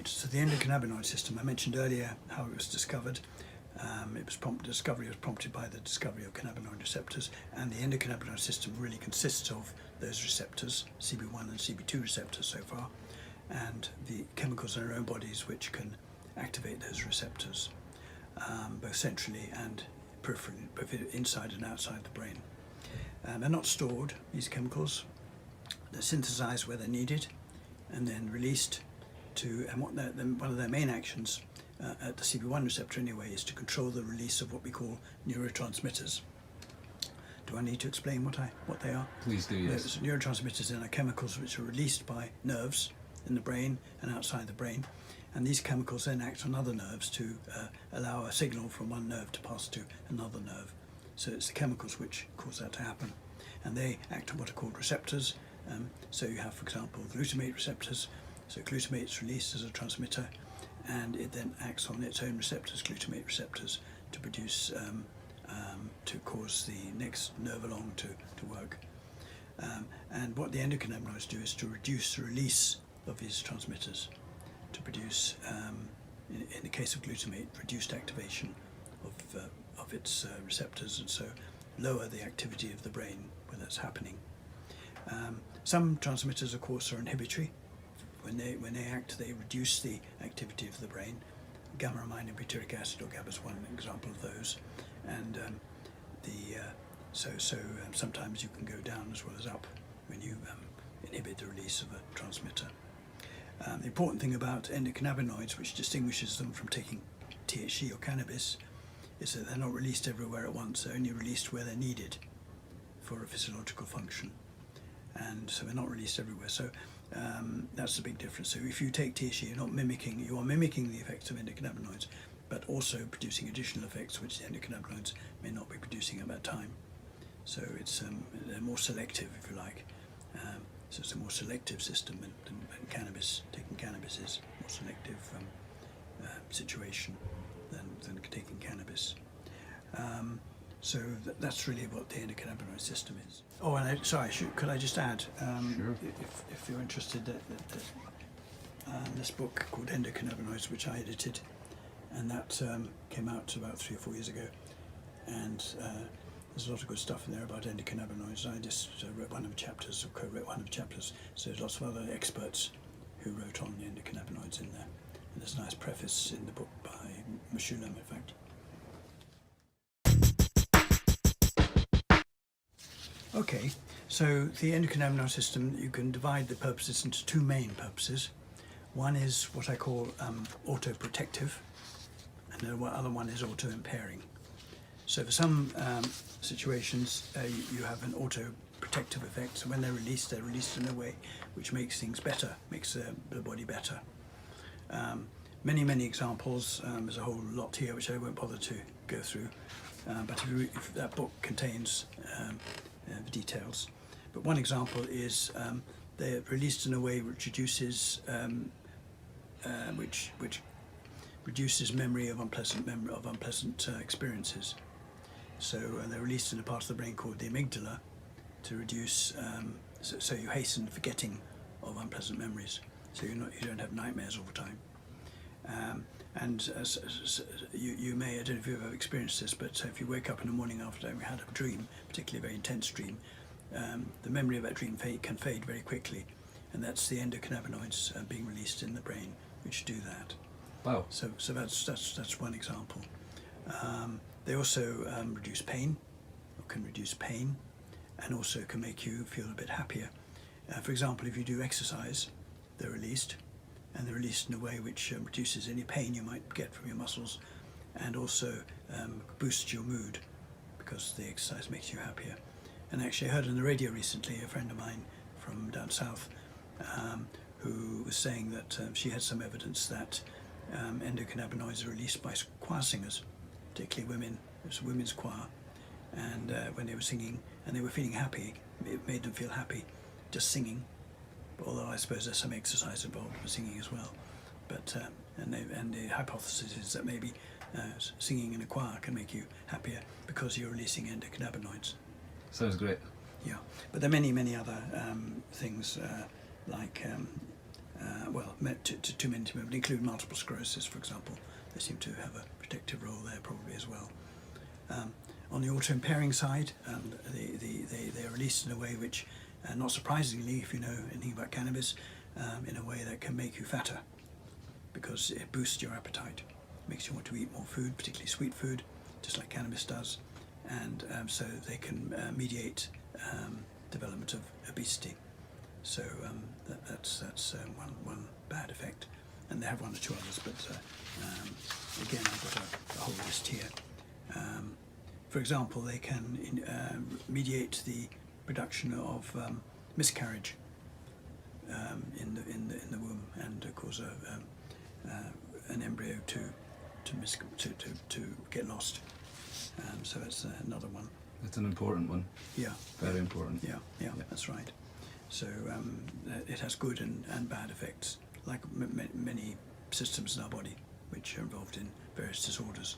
Right, so the endocannabinoid system, I mentioned earlier how it was discovered. Discovery was prompted by the discovery of cannabinoid receptors, and the endocannabinoid system really consists of those receptors, CB1 and CB2 receptors so far, and the chemicals in our own bodies which can activate those receptors, both centrally and peripherally, both inside and outside the brain. They're not stored, these chemicals. They're synthesized where they're needed and then released to, and one of their main actions at the CB1 receptor anyway is to control the release of what we call neurotransmitters. Do I need to explain what they are? Please do, yes. Neurotransmitters are chemicals which are released by nerves in the brain and outside the brain, and these chemicals then act on other nerves to allow a signal from one nerve to pass to another nerve. So it's the chemicals which cause that to happen, and they act on what are called receptors. So you have, for example, glutamate receptors. So glutamate is released as a transmitter, and it then acts on its own receptors, glutamate receptors, to produce, to cause the next nerve along to work. And what the endocannabinoids do is to reduce the release of these transmitters, to produce, in the case of glutamate, reduced activation of its receptors, and so lower the activity of the brain where that's happening. Some transmitters, of course, are inhibitory. When they act, they reduce the activity of the brain. Gamma-amine and butyric acid, or GABA, is one example of those. And sometimes you can go down as well as up when you inhibit the release of a transmitter. The important thing about endocannabinoids, which distinguishes them from taking THC or cannabis, is that they're not released everywhere at once. They're only released where they're needed for a physiological function. And so they're not released everywhere. So that's the big difference. So if you take THC, you are mimicking the effects of endocannabinoids, but also producing additional effects which the endocannabinoids may not be producing at that time. So it's they're more selective, if you like. So it's a more selective system than cannabis. Taking cannabis is a more selective situation than taking cannabis. So that's really what the endocannabinoid system is. Oh, and could I just add, Sure. if you're interested, that this book called Endocannabinoids, which I edited, and that came out about 3 or 4 years ago, and there's a lot of good stuff in there about endocannabinoids. I just wrote one of the chapters, or co-wrote one of the chapters, so there's lots of other experts who wrote on the endocannabinoids in there. And there's a nice preface in the book by Meshulam, in fact. Okay, so the endocannabinoid system, you can divide the purposes into 2 main purposes. One is what I call autoprotective, and the other one is auto-impairing. So for some situations, you have an autoprotective effect. So when they're released in a way which makes things better, makes the body better. Many examples. There's a whole lot here which I won't bother to go through. But if that book contains the details. But one example is they're released in a way which reduces memory of unpleasant experiences. So they're released in a part of the brain called the amygdala to reduce. So you hasten forgetting of unpleasant memories. So you don't have nightmares all the time. You may, I don't know if you've ever experienced this, but if you wake up in the morning after having had a dream, particularly a very intense dream, the memory of that dream can fade very quickly, and that's the endocannabinoids being released in the brain which do that. Wow. So that's one example. They also reduce pain, or can reduce pain, and also can make you feel a bit happier. For example, if you do exercise, they're released. And they're released in a way which reduces any pain you might get from your muscles, and also boosts your mood because the exercise makes you happier. And actually I heard on the radio recently a friend of mine from down south who was saying that she had some evidence that endocannabinoids are released by choir singers, particularly women. It was a women's choir, and when they were singing and they were feeling happy, it made them feel happy just singing. Although I suppose there's some exercise involved with singing as well, but and the hypothesis is that maybe singing in a choir can make you happier because you're releasing endocannabinoids. Sounds great. Yeah, but there are many other things like too many to include multiple sclerosis, for example. They seem to have a protective role there probably as well. On the auto-impairing side, they're released in a way which, not surprisingly, if you know anything about cannabis, in a way that can make you fatter, because it boosts your appetite, makes you want to eat more food, particularly sweet food, just like cannabis does, and so they can mediate development of obesity. So that's one bad effect, and they have one or two others, but again, I've got a whole list here. For example, they can mediate the production of miscarriage in the womb, and cause an embryo to get lost. So it's another one. It's an important one. Yeah. Very important. Yeah, that's right. So it has good and bad effects, like many systems in our body, which are involved in various disorders.